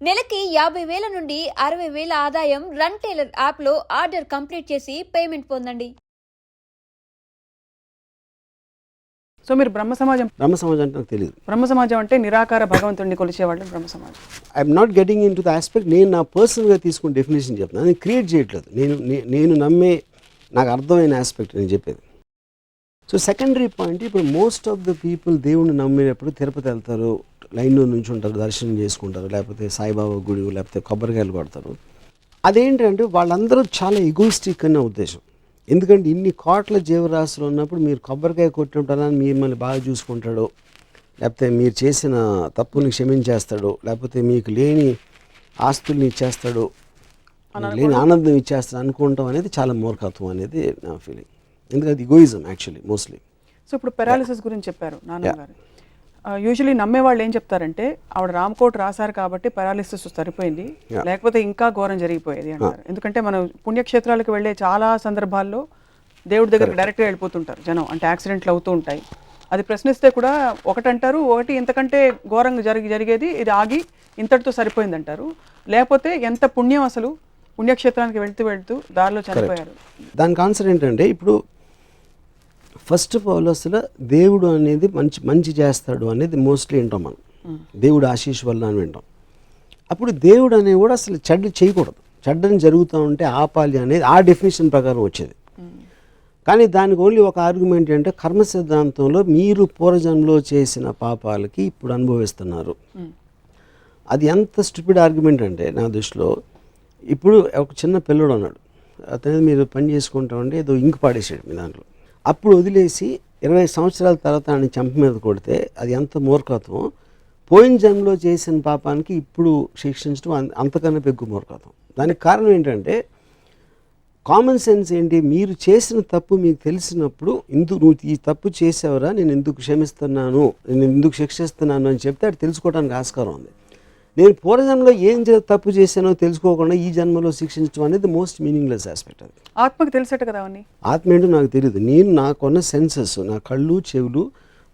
నెలకి 50,000 నుండి 60,000 ఆదాయం రన్ టైలర్ యాప్లో ఆర్డర్ కంప్లీట్ చేసి పేమెంట్ పొందండి. సో మీరు బ్రహ్మ సమాజం అంటే నాకు తెలియదు. బ్రహ్మ సమాజం అంటే నిరాకార భగవంతుడిని కొలిచేవాళ్ళు బ్రహ్మ సమాజం. I'm not getting in to the aspect. నేను నా పర్సనల్గా తీసుకుని డెఫినేషన్ చెప్తున్నాను, నేను క్రియేట్ చేయట్లేదు. నేను నమ్మే నాకు అర్థమైన ఆస్పెక్ట్ నేను చెప్పేది. సో సెకండరీ పాయింట్, ఇప్పుడు మోస్ట్ ఆఫ్ ద పీపుల్ దేవుణ్ణి నమ్మేటప్పుడు తిరుపతి వెళ్తారు, లైన్లో నుంచి ఉంటారు, దర్శనం చేసుకుంటారు, లేకపోతే సాయిబాబా గుడి, లేకపోతే కొబ్బరికాయలు కొడతారు. అదేంటంటే వాళ్ళందరూ చాలా ఎగోయిస్టిక్ అనే ఉద్దేశం. ఎందుకంటే ఇన్ని కోట్ల జీవరాశులు ఉన్నప్పుడు మీరు కొబ్బరికాయ కొట్టినప్పుడు మిమ్మల్ని బాగా చూసుకుంటాడు, లేకపోతే మీరు చేసిన తప్పుని క్షమించేస్తాడు, లేకపోతే మీకు లేని ఆస్తుల్ని ఇచ్చేస్తాడు, లేని ఆనందం ఇచ్చేస్తాడు అనుకుంటాం అనేది చాలా మూర్ఖత్వం అనేది నా ఫీలింగ్. ఎందుకంటే అది ఈగోయిజం యాక్చువల్లీ మోస్ట్లీ. సో ఇప్పుడు పెరాలిసిస్ గురించి చెప్పారు నాన్నగారు. యూజువలీ నమ్మే వాళ్ళు ఏం చెప్తారంటే ఆవిడ రామ్కోట్ రాశారు కాబట్టి పెరాలిసిస్ సరిపోయింది, లేకపోతే ఇంకా ఘోరం జరిగిపోయేది అంటారు. ఎందుకంటే మనం పుణ్యక్షేత్రాలకు వెళ్ళే చాలా సందర్భాల్లో దేవుడి దగ్గరికి డైరెక్ట్గా వెళ్ళిపోతుంటారు జనం, అంటే యాక్సిడెంట్లు అవుతూ ఉంటాయి. అది ప్రశ్నిస్తే కూడా ఒకటంటారు, ఒకటి ఇంతకంటే ఘోరంగా జరిగేది ఇది ఆగి ఇంతటితో సరిపోయింది అంటారు. లేకపోతే ఎంత పుణ్యం, అసలు పుణ్యక్షేత్రానికి వెళ్తూ దారిలో చనిపోయారు. దానికి ఆన్సర్ ఏంటంటే, ఇప్పుడు ఫస్ట్ ఆఫ్ ఆల్ అసలు దేవుడు అనేది మంచి చేస్తాడు అనేది మోస్ట్లీ వింటాం మనం, దేవుడు ఆశీష్ వల్ల అని వింటాం. అప్పుడు దేవుడు అనేవి కూడా అసలు చెడ్డ చేయకూడదు, చెడ్డని జరుగుతూ ఉంటే ఆపాలి అనేది ఆ డెఫినేషన్ ప్రకారం వచ్చేది. కానీ దానికి ఓన్లీ ఒక ఆర్గ్యుమెంట్ ఏంటంటే, కర్మ సిద్ధాంతంలో మీరు పూర్వజన్మలో చేసిన పాపాలకి ఇప్పుడు అనుభవిస్తున్నారు. అది ఎంత స్టూపిడ్ ఆర్గ్యుమెంట్ అంటే నా దృష్టిలో, ఇప్పుడు ఒక చిన్న పిల్లడు అన్నాడు, అతను మీరు పని చేసుకుంటా ఉంటే ఏదో ఇంకు పాడేసాడు మీ దాంట్లో, అప్పుడు వదిలేసి 20 సంవత్సరాల తర్వాత ఆయన చెంప మీద కొడితే అది ఎంత మూర్ఖత్వం. పోయిన జన్మలో చేసిన పాపానికి ఇప్పుడు శిక్షించడం అంతకన్నా పెగ్గు మూర్ఖత్వం. దానికి కారణం ఏంటంటే, కామన్ సెన్స్ ఏంటి, మీరు చేసిన తప్పు మీకు తెలిసినప్పుడు నువ్వు ఈ తప్పు చేసావురా, నేను ఎందుకు క్షమిస్తున్నాను, నేను ఎందుకు శిక్షిస్తున్నాను అని చెప్తే అది తెలుసుకోవడానికి ఆస్కారం ఉంది. నేను పూర్వజన్మలో ఏం తప్పు చేశానో తెలుసుకోకుండా ఈ జన్మలో శిక్షించడం అనేది మోస్ట్ మీనింగ్లెస్ ఆస్పెక్ట్. అది ఆత్మకి తెలిసేట కదా అవన్నీ. ఆత్మ ఏంటో నాకు తెలియదు. నేను నాకున్న సెన్సెస్, నా కళ్ళు చెవులు,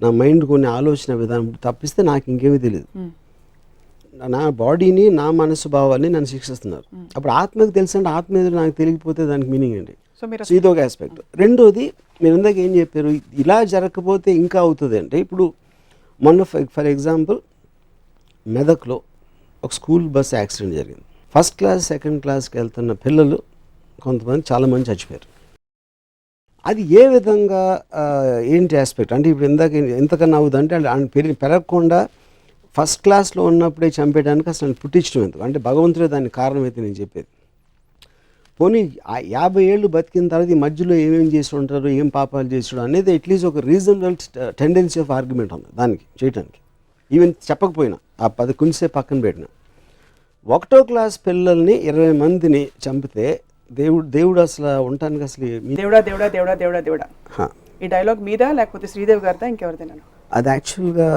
నా మైండ్ కొన్ని ఆలోచన విధానం తప్పిస్తే నాకు ఇంకేమీ తెలియదు. నా బాడీని, నా మనసు భావాల్ని నన్ను శిక్షిస్తున్నారు. అప్పుడు ఆత్మకి తెలుసు అంటే ఆత్మ ఏదో నాకు తెలియకపోతే దానికి మీనింగ్ ఏంటి? సో ఇదొక ఆస్పెక్ట్. రెండోది, మీరు ఇందాక ఏం చెప్పారు, ఇలా జరగకపోతే ఇంకా అవుతుంది అంటే, ఇప్పుడు మొన్న ఫర్ ఎగ్జాంపుల్ మెదక్లో ఒక స్కూల్ బస్ యాక్సిడెంట్ జరిగింది. ఫస్ట్ క్లాస్ సెకండ్ క్లాస్కి వెళ్తున్న పిల్లలు కొంతమంది చాలామంది చచ్చిపోయారు. అది ఏ విధంగా ఏంటి ఆస్పెక్ట్ అంటే, ఇప్పుడు ఎంతకన్నా అవుతుందంటే పెరగకుండా ఫస్ట్ క్లాస్లో ఉన్నప్పుడే చంపేయడానికి అసలు పుట్టించడం ఎందుకు అంటే, భగవంతుడే దానికి కారణం అయితే నేను చెప్పేది. పోనీ 50 ఏళ్ళు బతికిన తర్వాత ఈ మధ్యలో ఏమేమి చేసి ఉంటారు, ఏం పాపాలు చేసాడు అనేది అట్లీస్ట్ ఒక రీజనబుల్ టెండెన్సీ ఆఫ్ ఆర్గ్యుమెంట్ ఉంది దానికి చేయడానికి. ఈవెన్ చెప్పకపోయినా ఆ 10 కొంచెంసేపు పక్కన పెట్టిన 1వ క్లాస్ పిల్లల్ని 20 మందిని చంపితే దేవుడు అసలు ఉండటానికి అసలు దేవుడా ఈ డైలాగ్ మీద లేకపోతే శ్రీదేవి గారిదా ఇంకెవరిదైనా? అది యాక్చువల్గా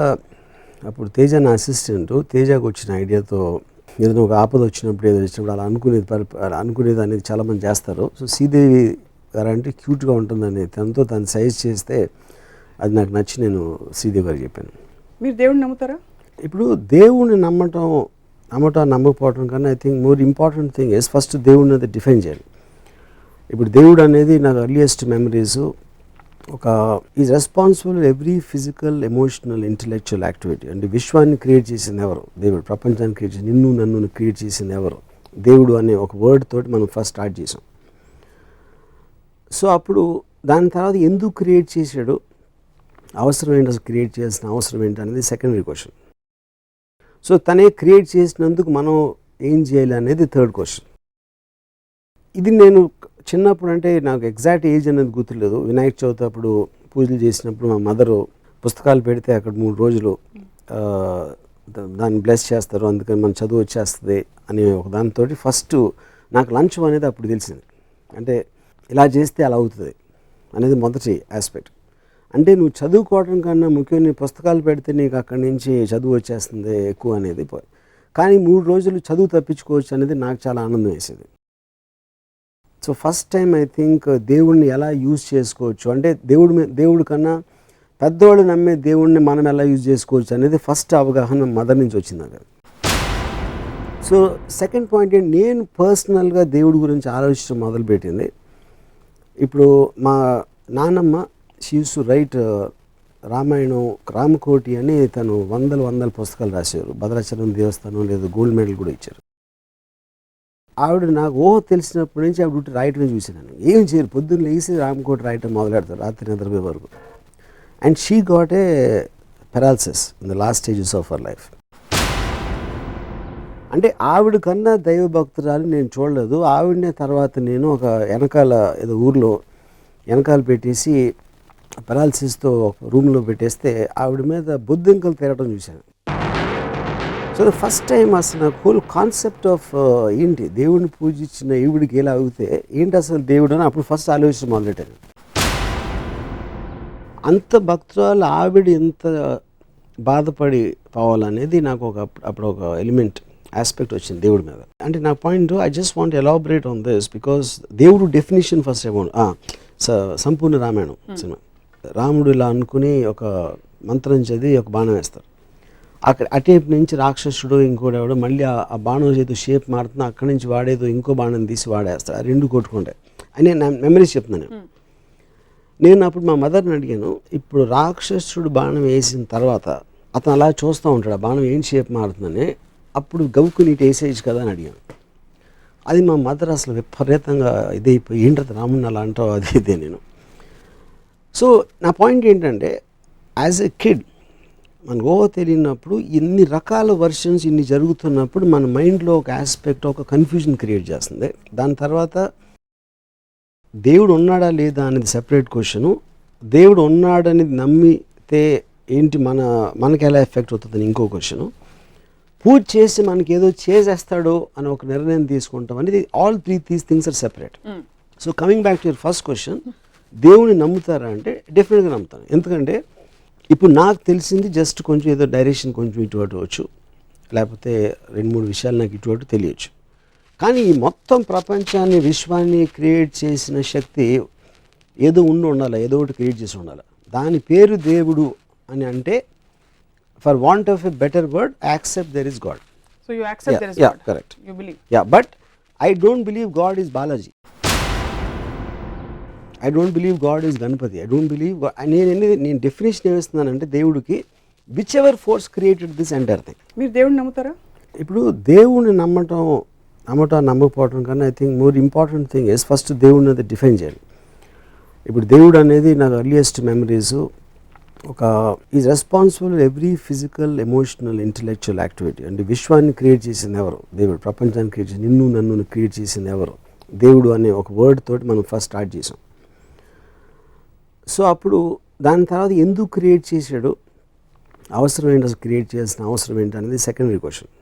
అప్పుడు తేజ నా అసిస్టెంట్, తేజకు వచ్చిన ఐడియాతో ఏదైనా ఒక ఆపద వచ్చినప్పుడు ఏదో వచ్చినప్పుడు అలా అనుకునేది అనేది చాలామంది చేస్తారు. సో శ్రీదేవి గారు అంటే క్యూట్గా ఉంటుందని తనతో తను సజెస్ట్ చేస్తే అది నాకు నచ్చి నేను శ్రీదేవి గారికి చెప్పాను. మీరు దేవుడిని నమ్ముతారా? ఇప్పుడు దేవుడిని నమ్మకపోవడం కన్నా I think more important thing is first దేవుడిని అది డిఫైన్ చేయాలి. ఇప్పుడు దేవుడు అనేది నాకు earliest memories is responsible every physical, emotional, intellectual activity. అంటే విశ్వాన్ని క్రియేట్ చేసింది ఎవరు? దేవుడు. ప్రపంచాన్ని క్రియేట్ చేసి నన్ను క్రియేట్ చేసింది ఎవరు? దేవుడు అనే ఒక వర్డ్ తోటి మనం ఫస్ట్ స్టార్ట్ చేసాం. సో అప్పుడు దాని తర్వాత ఎందుకు క్రియేట్ చేశాడు, అవసరం ఏంటి, అసలు క్రియేట్ చేయాల్సిన అవసరం ఏంటి అనేది సెకండరీ క్వశ్చన్. సో తనే క్రియేట్ చేసినందుకు మనం ఏం చేయాలి అనేది థర్డ్ క్వశ్చన్. ఇది నేను చిన్నప్పుడు, అంటే నాకు ఎగ్జాక్ట్ ఏజ్ అనేది గుర్తులేదు, వినాయక చవితి అప్పుడు పూజలు చేసినప్పుడు మా మదరు పుస్తకాలు పెడితే అక్కడ 3 రోజులు దాన్ని బ్లెస్ చేస్తారు, అందుకని మన చదువు వచ్చేస్తుంది అనే ఒక దానితో ఫస్ట్ నాకు లంచ్ అనేది అప్పుడు తెలిసింది. అంటే ఇలా చేస్తే అలా అవుతుంది అనేది మొదటి ఆస్పెక్ట్. అంటే నువ్వు చదువుకోవడం కన్నా ముఖ్యం నీ పుస్తకాలు పెడితే నీకు అక్కడి నుంచి చదువు వచ్చేస్తుంది ఎక్కువ అనేది. కానీ 3 రోజులు చదువు తప్పించుకోవచ్చు అనేది నాకు చాలా ఆనందం వేసేది. So first time I think దేవుడిని ఎలా యూజ్ చేసుకోవచ్చు అంటే, దేవుడి కన్నా పెద్దవాళ్ళు నమ్మే దేవుడిని మనం ఎలా యూజ్ చేసుకోవచ్చు అనేది ఫస్ట్ అవగాహన మదర్ నుంచి వచ్చింది నాకు. సో సెకండ్ పాయింట్ ఏంటి, నేను పర్సనల్గా దేవుడి గురించి ఆలోచించడం మొదలుపెట్టింది. ఇప్పుడు మా నాన్నమ్మ she use to right Ramayanam, Ramakoti అని తను వందల పుస్తకాలు రాశారు. భద్రాచలం దేవస్థానం లేదా గోల్డ్ మెడల్ కూడా ఇచ్చారు. ఆవిడ నాకు తెలిసినప్పటి నుంచి ఆవిడ రాయటమే చూసాను. ఏం చేయరు, పొద్దున్న లేసి రామకోటి రాయటం మొదలెడతారు రాత్రి నిద్రపోయే వరకు. And she got a paralysis in the last stages of our life. అంటే ఆవిడ కన్నా దైవభక్తురాలు నేను చూడలేదు. ఆవిడనే తర్వాత నేను ఒక వెనకాల ఏదో ఊర్లో వెనకాల పెట్టేసి పెరాలసిస్తో రూమ్లో పెట్టేస్తే ఆవిడ మీద బొద్దింకలు తిరగడం చూశాను. సో ఫస్ట్ టైం అసలు నాకు హోల్ కాన్సెప్ట్ ఆఫ్ ఏంటి దేవుడిని పూజించిన ఈవిడికి ఎలా అవుతే ఏంటి అసలు దేవుడు అని అప్పుడు ఫస్ట్ ఆలోచించడం మొదలెట్టాను. అంత భక్తురాలు ఆవిడ ఎంత బాధపడి పోవాలనేది నాకు అప్పుడు ఒక ఎలిమెంట్ ఆస్పెక్ట్ వచ్చింది దేవుడి మీద. అంటే నా point, I just want elaborate on this because దేవుడు డెఫినేషన్ ఫస్ట్ అమౌంట్ సంపూర్ణ రామాయణం సినిమా. రాముడు ఇలా అనుకుని ఒక మంత్రం చదివి ఒక బాణం వేస్తారు. అక్కడ అటేపు నుంచి రాక్షసుడు ఇంకోడెవడో మళ్ళీ ఆ బాణం చేతి షేప్ మారుతుంది. అక్కడి నుంచి వాడేదో ఇంకో బాణం తీసి వాడేస్తాడు. ఆ రెండు కొట్టుకుంటాయి అని నా మెమరీస్ చెప్తున్నాను. నేను అప్పుడు మా మదర్ని అడిగాను, ఇప్పుడు రాక్షసుడు బాణం వేసిన తర్వాత అతను అలా చూస్తూ ఉంటాడు, ఆ బాణం ఏం షేప్ మారుతుందని. అప్పుడు గవ్వుకుని ఇటు వేసేయచ్చు కదా అని అడిగాను. అది మా మదర్ అసలు విపరీతంగా ఇదైపోయి, ఏంటది రాముడిని అలా అంటావు అది ఇదే. నేను సో నా పాయింట్ ఏంటంటే, యాజ్ ఎ కిడ్ మనకు తెలియనప్పుడు ఇన్ని రకాల వర్షన్స్ ఇన్ని జరుగుతున్నప్పుడు మన మైండ్లో ఒక ఆస్పెక్ట్, ఒక కన్ఫ్యూజన్ క్రియేట్ చేస్తుంది. దాని తర్వాత దేవుడు ఉన్నాడా లేదా అనేది సెపరేట్ క్వశ్చను. దేవుడు ఉన్నాడనేది నమ్మితే ఏంటి మనకి ఎలా ఎఫెక్ట్ అవుతుందని ఇంకో క్వశ్చను. పూజ చేసి మనకి ఏదో చేసేస్తాడో అని ఒక నిర్ణయం తీసుకుంటాం అనేది, all these things are separate. So coming back to your first question, దేవుడిని నమ్ముతారా అంటే డెఫినెట్గా నమ్ముతాను. ఎందుకంటే ఇప్పుడు నాకు తెలిసింది జస్ట్ కొంచెం ఏదో డైరెక్షన్ కొంచెం ఇటు అటు వచ్చు, లేకపోతే 2-3 విషయాలు నాకు ఇటు అటు తెలియచ్చు. కానీ ఈ మొత్తం ప్రపంచాన్ని, విశ్వాన్ని క్రియేట్ చేసిన శక్తి ఏదో ఉండాలి, ఏదో ఒకటి క్రియేట్ చేసి ఉండాలి. దాని పేరు దేవుడు అని అంటే, for want of a better word, accept there is God. So you accept there is God. Correct. You believe. Yeah, but I don't believe God is Balaji. I don't believe God is Ganpati. I don't believe God. నేను definition ఏమిస్తున్నానంటే దేవుడికి, which ever force created this entire thing. మీరు దేవుడిని నమ్ముతారా? ఇప్పుడు దేవుడిని నమ్మకపోవడం కన్నా I think more important thing is first దేవుడిని అది డిఫైన్ చేయాలి. ఇప్పుడు దేవుడు అనేది నాకు earliest memories is responsible every physical, emotional, intellectual activity. అంటే విశ్వాన్ని క్రియేట్ చేసింది ఎవరు? దేవుడు. ప్రపంచాన్ని క్రియేట్ చేసి నన్ను క్రియేట్ చేసింది ఎవరు? దేవుడు అనే ఒక వర్డ్ తోటి మనం ఫస్ట్ స్టార్ట్ చేసాం. సో అప్పుడు దాని తర్వాత ఎందుకు క్రియేట్ చేశాడు, అవసరం ఏంటి, అసలు క్రియేట్ చేయాల్సిన అవసరం ఏంటి అనేది సెకండరీ క్వశ్చన్.